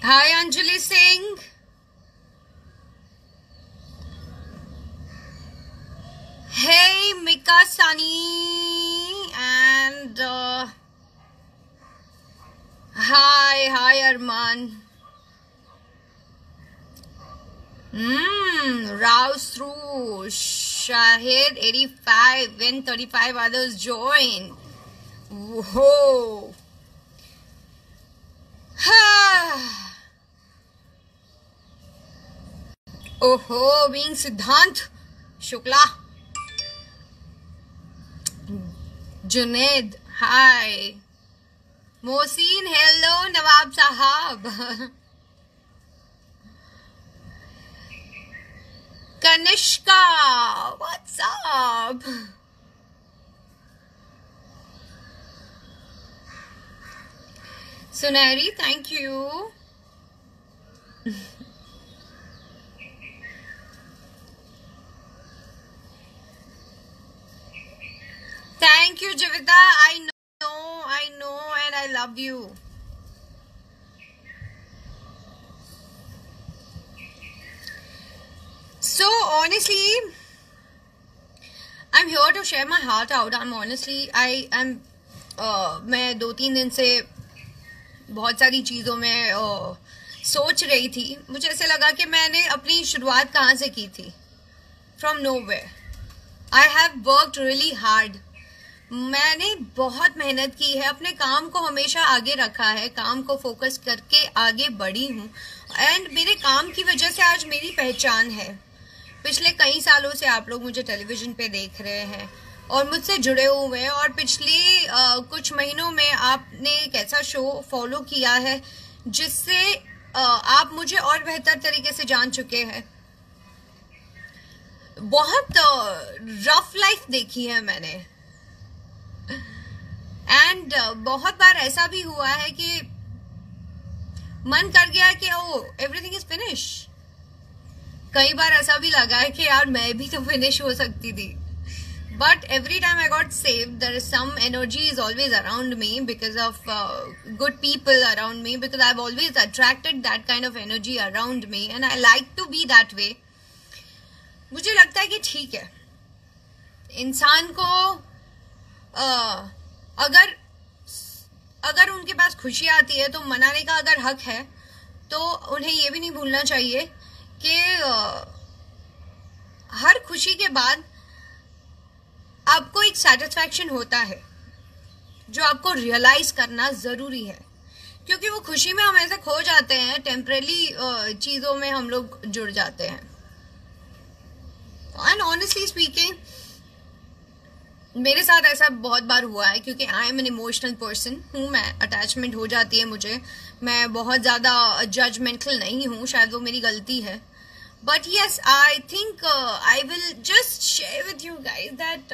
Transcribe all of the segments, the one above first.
Hi, Anjali Singh. Hey, Mika Sunny. And hi, Arman. Rouse through. Shahid 85 when 35 others join. Whoa. Oh, being Siddhant Shukla. Junaid, hi. Mohsin, hello, Nawab Sahab. Kanishka, what's up? Sunari, thank you. Thank you, Javita. I know, and I love you. So, honestly, I'm here to share my heart out. मैं 2-3 दिन से बहुत सारी चीज़ों में सोच रही थी. मुझे ऐसे लगा कि मैंने अपनी शुरुआत कहाँ से की थी. From nowhere. I have worked really hard. मैंने बहुत मेहनत की है, अपने काम को हमेशा आगे रखा है, काम को फोकस करके आगे बढ़ी हूँ एंड मेरे काम की वजह से आज मेरी पहचान है. पिछले कई सालों से आप लोग मुझे टेलीविजन पे देख रहे हैं और मुझसे जुड़े हुए हैं और पिछले कुछ महीनों में आपने एक ऐसा शो फॉलो किया है जिससे आप मुझे और बेहतर तरीके से जान चुके हैं. बहुत रफ लाइफ देखी है मैंने एंड बहुत बार ऐसा भी हुआ है कि मन कर गया कि ओ एवरीथिंग इज फिनिश. कई बार ऐसा भी लगा है कि यार मैं भी तो फिनिश हो सकती थी. But every time I got saved, there is some energy is always around me because of good people around me, because I've always attracted that kind of energy around me and I like to be that way. मुझे लगता है कि ठीक है, इंसान को अगर उनके पास खुशी आती है तो मनाने का अगर हक है तो उन्हें ये भी नहीं भूलना चाहिए कि हर खुशी के बाद आपको एक सेटिस्फैक्शन होता है जो आपको रियलाइज करना जरूरी है, क्योंकि वो खुशी में हम ऐसे खो जाते हैं, टेम्पररी चीजों में हम लोग जुड़ जाते हैं. एंड ऑनेस्टली स्पीकिंग मेरे साथ ऐसा बहुत बार हुआ है क्योंकि I M an emotional person हूँ मैं. अटैचमेंट हो जाती है मुझे. मैं बहुत ज्यादा जजमेंटल नहीं हूँ, शायद वो मेरी गलती है. But yes, I think I will just share with you guys that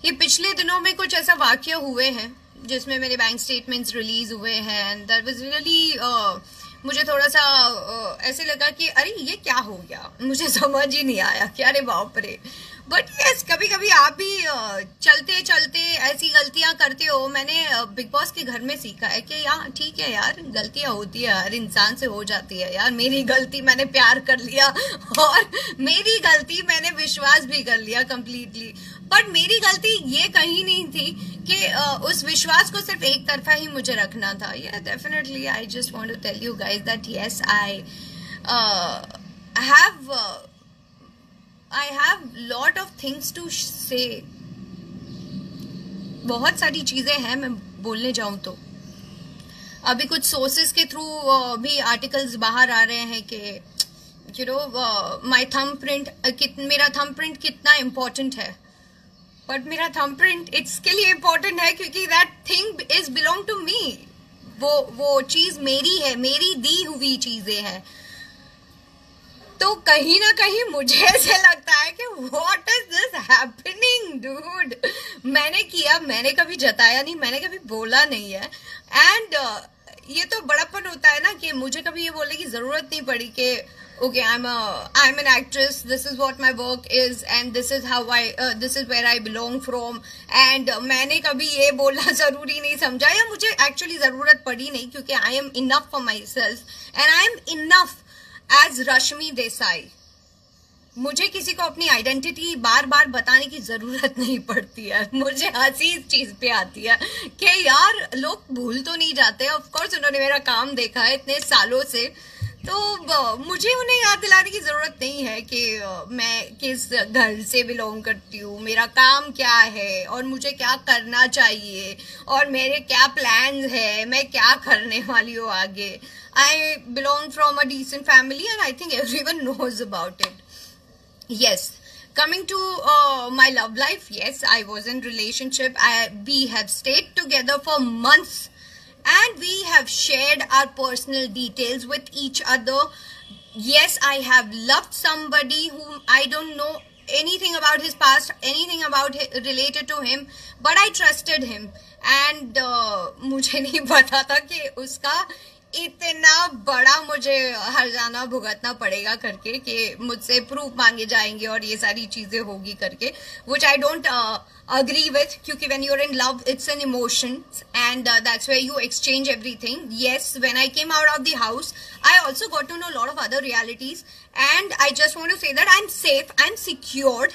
ये पिछले दिनों में कुछ ऐसा वाक्य हुए हैं जिसमें मेरे बैंक स्टेटमेंट्स रिलीज हुए हैं एंड दैट वाज रियली मुझे थोड़ा सा ऐसे लगा कि अरे ये क्या हो गया, मुझे समझ ही नहीं आया कि अरे बाप रे. बट यस, कभी कभी आप भी चलते चलते ऐसी गलतियां करते हो. मैंने बिग बॉस के घर में सीखा है कि यार ठीक है यार, गलतियां होती है, हर इंसान से हो जाती है यार. मेरी गलती, मैंने प्यार कर लिया और मेरी गलती मैंने विश्वास भी कर लिया कंप्लीटली. बट मेरी गलती ये कहीं नहीं थी कि उस विश्वास को सिर्फ एक तरफा ही मुझे रखना था. Yeah definitely I just want to tell you guys that yes I have lot of things to say. बहुत सारी चीजें हैं, मैं बोलने जाऊं तो अभी कुछ सोर्सेस के थ्रू भी आर्टिकल्स बाहर आ रहे हैं कि you know my thumb print, मेरा थंब प्रिंट कितना इम्पोर्टेंट है. बट मेरा थंब प्रिंट इसके लिए इम्पोर्टेंट है क्योंकि that thing is belong to me. वो चीज मेरी है, मेरी दी हुई चीजें हैं. तो कहीं ना कहीं मुझे ऐसे लगता है कि what is this happening dude. मैंने किया, मैंने कभी जताया नहीं, मैंने कभी बोला नहीं है. एंड ये तो बड़ापन होता है ना कि मुझे कभी ये बोलने की जरूरत नहीं पड़ी कि okay, I'm an actress, this is what my work is and this is how this is where I belong from, and मैंने कभी ये बोलना जरूरी नहीं समझा या मुझे एक्चुअली जरूरत पड़ी नहीं, क्योंकि I am enough for myself and I am enough as Rashmi Desai. मुझे किसी को अपनी आइडेंटिटी बार बार बताने की जरूरत नहीं पड़ती है. मुझे हंसी इस चीज पे आती है कि यार लोग भूल तो नहीं जाते. ऑफ कोर्स उन्होंने मेरा काम देखा है इतने सालों से, तो मुझे उन्हें याद दिलाने की जरूरत नहीं है कि मैं किस घर से बिलोंग करती हूँ, मेरा काम क्या है और मुझे क्या करना चाहिए और मेरे क्या प्लान्स है, मैं क्या करने वाली हूँ आगे. I belong from a decent family and I think everyone knows about it. Yes, coming to my love life, yes, I was in relationship. We have stayed together for months and we have shared our personal details with each other. Yes, I have loved somebody whom I don't know anything about his past, anything about related to him, but I trusted him. And मुझे नहीं पता था कि उसका इतना बड़ा मुझे हर्जाना भुगतना पड़ेगा करके, कि मुझसे प्रूफ मांगे जाएंगे और ये सारी चीजें होगी करके, which I don't agree with, क्योंकि when you're in love it's an emotion and that's where you exchange everything. Yes, when I came out of the house I also got to know a lot of other realities and I just want to say that I'm safe, I'm secured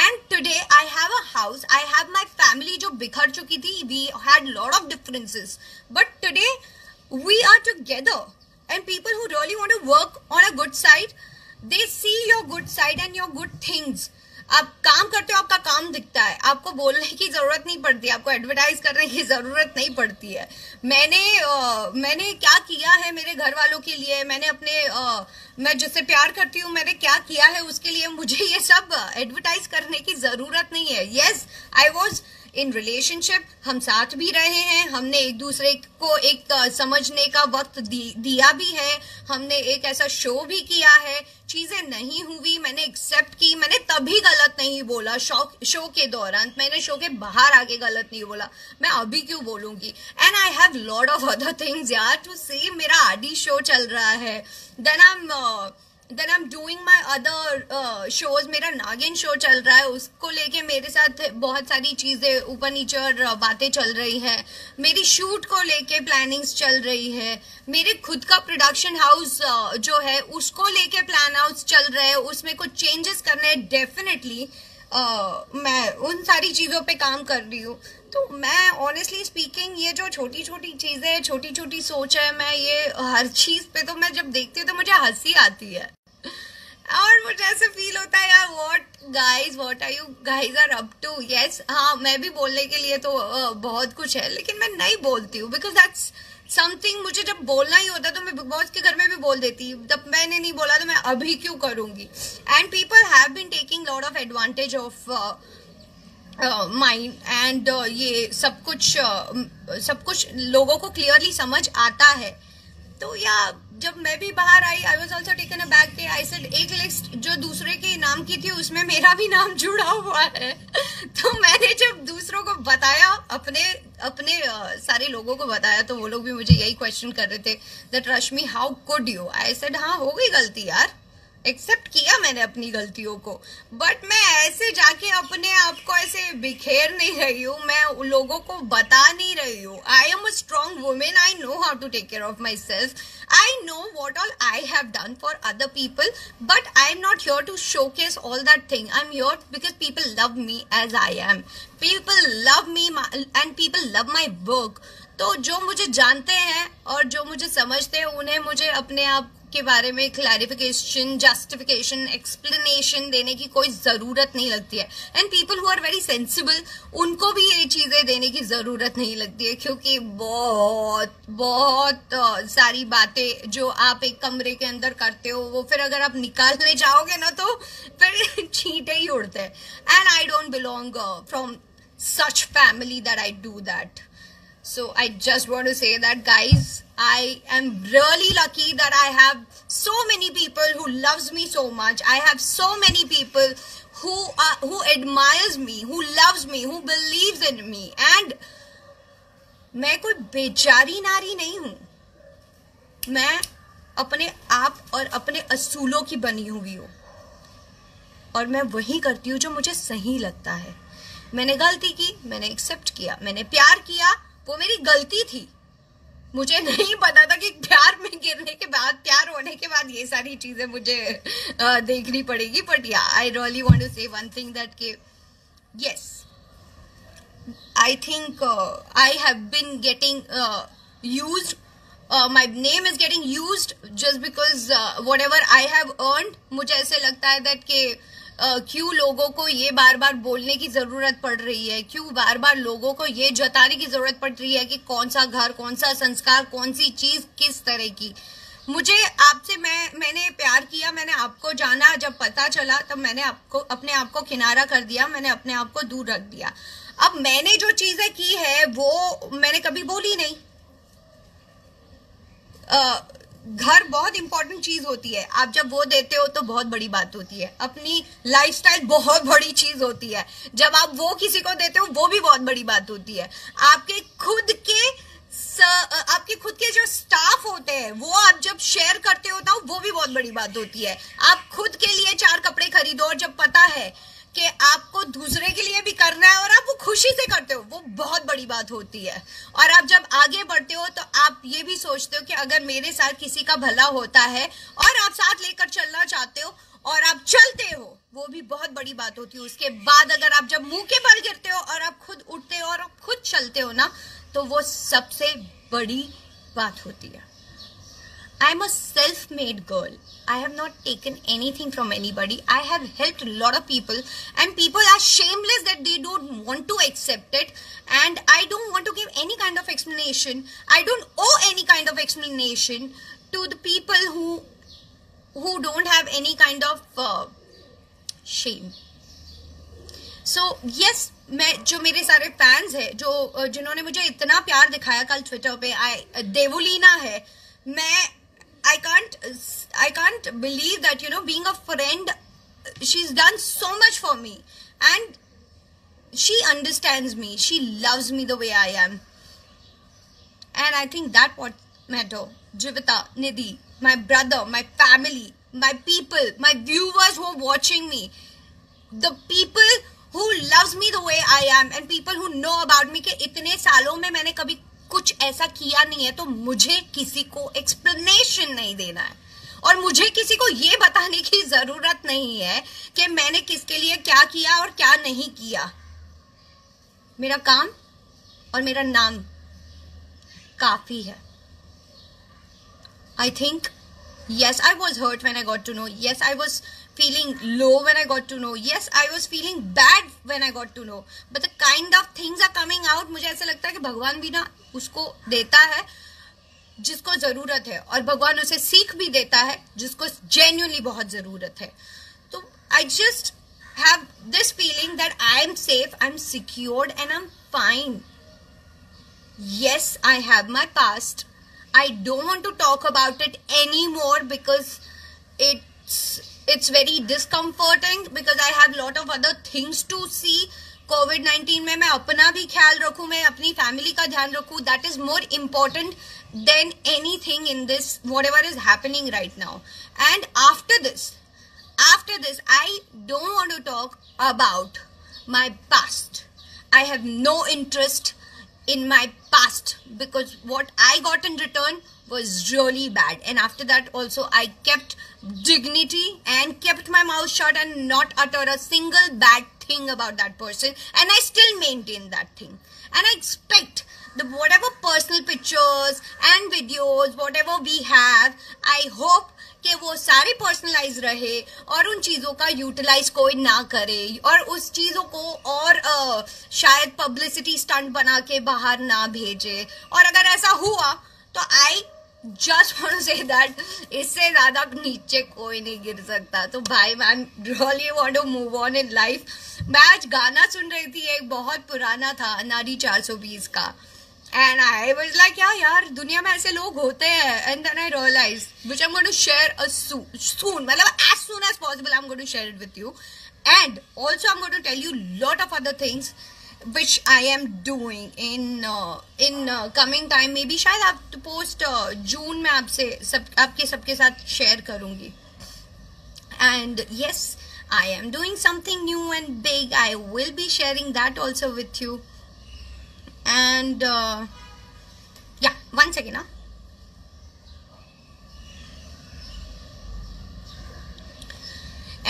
and today I have a house, I have my family जो बिखर चुकी थी. We had a lot of differences but today we are together and people who really want to work on a good side, they see your good side and your good things. आप काम करते हो, आपका काम दिखता है, आपको बोलने की जरूरत नहीं पड़ती, आपको एडवर्टाइज करने की जरूरत नहीं पड़ती है. मैंने क्या किया है मेरे घर वालों के लिए, मैंने अपने मैं जिससे प्यार करती हूँ मैंने क्या किया है उसके लिए, मुझे ये सब एडवर्टाइज करने की जरूरत नहीं है. Yes, I was in relationship, हम साथ भी रहे हैं, हमने एक दूसरे को एक समझने का वक्त दिया भी है, हमने एक ऐसा शो भी किया है, चीजें नहीं हुई मैंने एक्सेप्ट की, मैंने तभी गलत नहीं बोला शो के दौरान, मैंने शो के बाहर आके गलत नहीं बोला, मैं अभी क्यों बोलूंगी. And I have lot of other things यार टू से. मेरा आदि शो चल रहा है, then I am doing my other shows, मेरा नागिन शो चल रहा है, उसको लेके मेरे साथ बहुत सारी चीजें ऊपर नीचे और बातें चल रही है, मेरी शूट को लेके प्लानिंग्स चल रही है, मेरे खुद का प्रोडक्शन हाउस जो है उसको लेके प्लान हाउस चल रहे हैं, उसमें कुछ चेंजेस करने हैं. डेफिनेटली मैं उन सारी चीजों पे काम कर रही हूँ. तो मैं ऑनेस्टली स्पीकिंग ये जो छोटी छोटी चीजें, छोटी छोटी सोच है, मैं ये हर चीज पे तो मैं जब देखती हूँ तो मुझे हंसी आती है और मुझे ऐसे फील होता है यार what are you guys are up to. Yes, हाँ मैं भी बोलने के लिए तो बहुत कुछ है लेकिन मैं नहीं बोलती हूँ बिकॉज दैट्स समथिंग. मुझे जब बोलना ही होता तो मैं बिग बॉस के घर में भी बोल देती, जब मैंने नहीं बोला तो मैं अभी क्यों करूंगी. And people have been taking lot of advantage of mind and ये सब कुछ लोगों को क्लियरली समझ आता है. तो या जब मैं भी बाहर आई I was also taken aback के आई सेड एक लिस्ट जो दूसरे के नाम की थी उसमें मेरा भी नाम जुड़ा हुआ है. तो मैंने जब दूसरों को बताया, अपने सारे लोगों को बताया, तो वो लोग भी मुझे यही क्वेश्चन कर रहे थे that Rashmi how could you. I said हाँ हो गई गलती यार, एक्सेप्ट किया मैंने अपनी गलतियों को, बट मैं ऐसे जाके अपने आप को ऐसे बिखेर नहीं रही हूँ, मैं लोगों को बता नहीं रही हूँ. I am a strong women, I know how to take care of my self, I know what all I have done for other people, but I am not here to showcase all that thing. I am here because people love me as I am, people love me and people love my work. तो जो मुझे जानते हैं और जो मुझे समझते हैं उन्हें मुझे अपने आप के बारे में क्लैरिफिकेशन, जस्टिफिकेशन, एक्सप्लेनेशन देने की कोई जरूरत नहीं लगती है. And people who are very sensible उनको भी ये चीजें देने की जरूरत नहीं लगती है, क्योंकि बहुत सारी बातें जो आप एक कमरे के अंदर करते हो वो फिर अगर आप निकालने जाओगे ना तो फिर छींटे ही उड़ते हैं. And I don't belong from such family that I do that. So I just want to say that guys, I am really lucky that I have so many people who loves me so much. I have so many people who admires me, who loves me, who believes in me. And मैं कोई बेचारी नारी नहीं हूँ, मैं अपने आप और अपने असूलों की बनी हुई हूँ, और मैं वही करती हूँ जो मुझे सही लगता है। मैंने गलती की, मैंने एक्सेप्ट किया, मैंने प्यार किया, वो मेरी गलती थी। मुझे नहीं पता था कि प्यार में गिरने के बाद, प्यार होने के बाद ये सारी चीजें मुझे देखनी पड़ेगी। बट या, आई रियली वांट टू से वन थिंग दैट के yes, I think I have been getting used. My name is getting used just because whatever I have earned. मुझे ऐसे लगता है that कि क्यों लोगों को ये बार बार बोलने की जरूरत पड़ रही है, क्यों बार बार लोगों को ये जताने की जरूरत पड़ रही है कि कौन सा घर, कौन सा संस्कार, कौन सी चीज किस तरह की। मुझे आपसे मैंने प्यार किया, मैंने आपको जाना, जब पता चला तब मैंने आपको अपने आप को किनारा कर दिया, मैंने अपने आप को दूर रख दिया। अब मैंने जो चीजें की है वो मैंने कभी बोली नहीं। घर बहुत इंपॉर्टेंट चीज होती है, आप जब वो देते हो तो बहुत बड़ी बात होती है। अपनी लाइफस्टाइल बहुत बड़ी चीज होती है, जब आप वो किसी को देते हो वो भी बहुत बड़ी बात होती है। आपके खुद के जो स्टाफ होते हैं वो आप जब शेयर करते हो ना, वो भी बहुत बड़ी बात होती है। आप खुद के लिए 4 कपड़े खरीदो और जब पता है कि आपको दूसरे के लिए भी करना है और आप वो खुशी से करते हो, वो बहुत बड़ी बात होती है। और आप जब आगे बढ़ते हो तो आप ये भी सोचते हो कि अगर मेरे साथ किसी का भला होता है और आप साथ लेकर चलना चाहते हो और आप चलते हो, वो भी बहुत बड़ी बात होती है। उसके बाद अगर आप जब मुंह के बल गिरते हो और आप खुद उठते हो और आप खुद चलते हो ना, तो वो सबसे बड़ी बात होती है। I'm a self-made girl. I have not taken anything from anybody. I have helped a lot of people, and people are shameless that they don't want to accept it, and I don't want to give any kind of explanation. I don't owe any kind of explanation to the people who don't have any kind of shame. So yes, मैं जो मेरे सारे fans हैं जिन्होंने मुझे इतना प्यार दिखाया कल ट्विटर पे, देवुलीना है, मैं I can't believe that, you know, being a friend, she's done so much for me and she understands me, she loves me the way I am, and I think that what matter. Jivita, Nidhi, my brother, my family, my people, my viewers who are watching me, the people who loves me the way I am, and people who know about me कि इतने सालों में मैंने कभी कुछ ऐसा किया नहीं है, तो मुझे किसी को एक्सप्लेनेशन नहीं देना है और मुझे किसी को ये बताने की जरूरत नहीं है कि मैंने किसके लिए क्या किया और क्या नहीं किया। मेरा काम और मेरा नाम काफी है। I think yes, I was hurt when I got to know. Yes, I was feeling low when I got to know. Yes, I was feeling bad when I got to know. But the kind of things are coming out, मुझे ऐसा लगता है कि भगवान भी ना उसको देता है जिसको जरूरत है, और भगवान उसे सीख भी देता है जिसको genuinely बहुत जरूरत है। तो I just have this feeling that I am safe, I'm secured, and I'm fine. Yes, I have my past. I don't want to talk about it anymore because it's very discomforting, because I have lot of other things to see. COVID-19 में मैं अपना भी ख्याल रखूं, मैं अपनी family का ध्यान रखूं. That is more important than anything in this, whatever is happening right now. And after this, I don't want to talk about my past. I have no interest in my past because what I got in return was really bad. And after that also I kept dignity and kept my mouth shut and not utter a single bad thing about that person, and I still maintain that thing. And I expect the whatever personal pictures and videos whatever we have, I hope कि वो सारे personalise रहे और उन चीजों का utilise कोई ना करे और उस चीजों को और शायद पब्लिसिटी स्टंट बना के बाहर ना भेजे. और अगर ऐसा हुआ तो I just want to say that इससे ज्यादा नीचे कोई नहीं गिर सकता. तो भाई मैं really want to move on in life. मैं आज गाना सुन रही थी, एक बहुत पुराना था, नारी 420 का, and I was like यार दुनिया में ऐसे लोग होते हैं. And then I realized, which I'm going to share soon, मतलब as soon as possible I'm going to share it with you. And also I'm going to tell you lot of other things which I am doing in coming time. Maybe शायद आप post जून में आपके सबके साथ share करूंगी. And yes, I am doing something new and big. I will be sharing that also with you. And yeah, 1 second.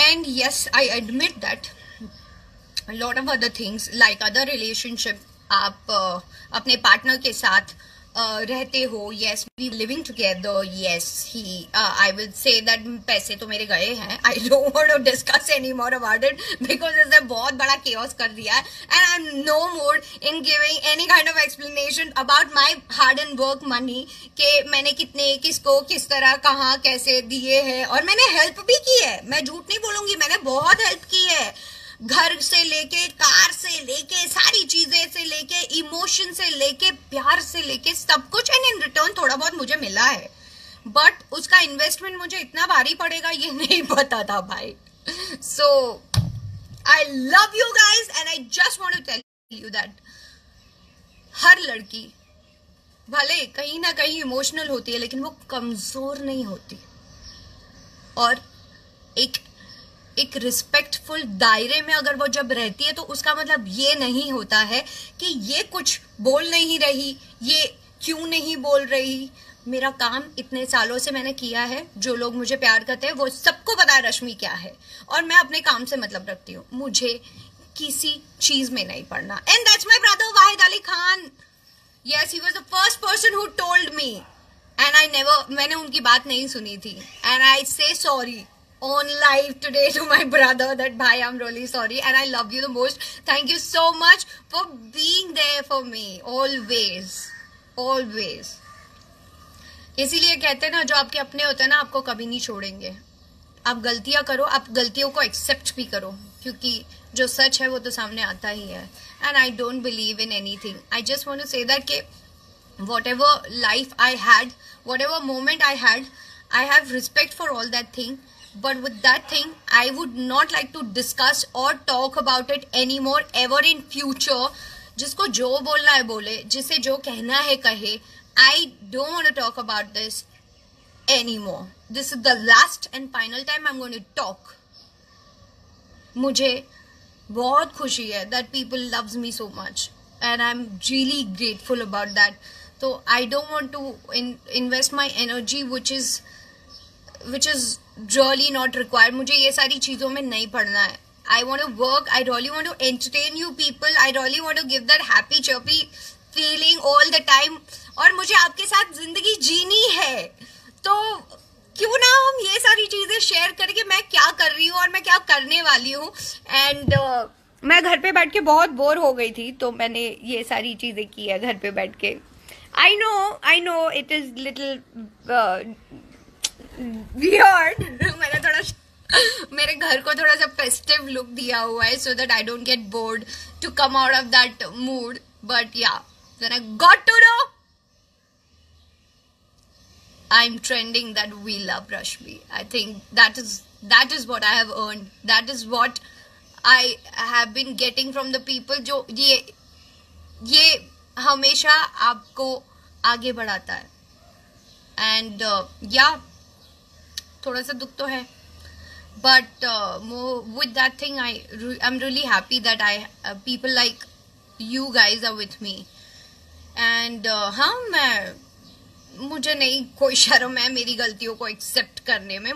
And yes, I admit that a lot of other things like other relationship, आप अपने partner के साथ रहते हो. yes, we living together. yes, I will say that पैसे तो मेरे गए हैं. I don't want to discuss anymore about it because इसने बहुत बड़ा chaos कर दिया है. And I'm no more in giving any kind of explanation about my hard and work money कि मैंने कितने, किसको, किस तरह, कहाँ, कैसे दिए हैं. और मैंने हेल्प भी की है, मैं झूठ नहीं बोलूंगी, मैंने बहुत हेल्प की है. घर से लेके, कार से लेके, सारी चीजें से लेके, इमोशन से लेके, प्यार से लेके, सब कुछ. एंड इन रिटर्न थोड़ा बहुत मुझे मिला है, बट उसका इन्वेस्टमेंट मुझे इतना भारी पड़ेगा ये नहीं पता था भाई. So I love you guys and I just want to tell you that हर लड़की भले कहीं ना कहीं इमोशनल होती है, लेकिन वो कमजोर नहीं होती. और एक रिस्पेक्टफुल दायरे में अगर वो जब रहती है तो उसका मतलब ये नहीं होता है कि ये कुछ बोल नहीं रही, ये क्यों नहीं बोल रही. मेरा काम इतने सालों से मैंने किया है, जो लोग मुझे प्यार करते हैं वो सबको पता है रश्मि क्या है, और मैं अपने काम से मतलब रखती हूँ. मुझे किसी चीज में नहीं पड़ना. And that's my brother Wahid Ali Khan. Yes, he was the first person who told me and मैंने उनकी बात नहीं सुनी थी. एंड आई से sorry on live today to my brother that bhai, I'm really sorry and I love you the most. Thank you so much for being there for me always. इसीलिए कहते हैं ना, जो आपके अपने होते हैं ना, आपको कभी नहीं छोड़ेंगे. आप गलतियां करो, आप गलतियों को एक्सेप्ट भी करो, क्योंकि जो सच है वो तो सामने आता ही है. And I don't believe in anything. I just want to say that कि whatever life I had, whatever moment I had, I have respect for all that thing. But with that thing, I would not like to discuss or talk about it anymore ever in future. जिसको जो बोलना है बोले, जिसे जो कहना है कहे. I don't want to talk about this anymore. This is the last and final time I'm going to talk. मुझे बहुत खुशी है that people loves me so much and I'm really grateful about that. So I don't want to invest my energy which is really not required. मुझे ये सारी चीजों में नहीं पढ़ना है. I want to work. I really want to entertain you people. I really want to give that happy chirpy feeling all the time. और मुझे आपके साथ जिंदगी जीनी है, तो क्यों ना हम ये सारी चीजें शेयर करके मैं क्या कर रही हूँ और मैं क्या करने वाली हूँ. एंड मैं घर पे बैठ के बहुत बोर हो गई थी, तो मैंने ये सारी चीजें की है घर पे बैठ के. I know it is little weird. मैंने थोड़ा मेरे घर को थोड़ा सा फेस्टिव लुक दिया हुआ है, so that I don't get bored to come out of that mood. But yeah, when I got to know I'm trending that we love Rashmi. I think that is what I have earned. That is what I have been getting from the people. जो ये हमेशा आपको आगे बढ़ाता है. And yeah, थोड़ा सा दुख तो है, but with that thing I'm really happy that people like you guys are with me. And हाँ, मुझे नहीं कोई शर्म है मेरी गलतियों को एक्सेप्ट करने में.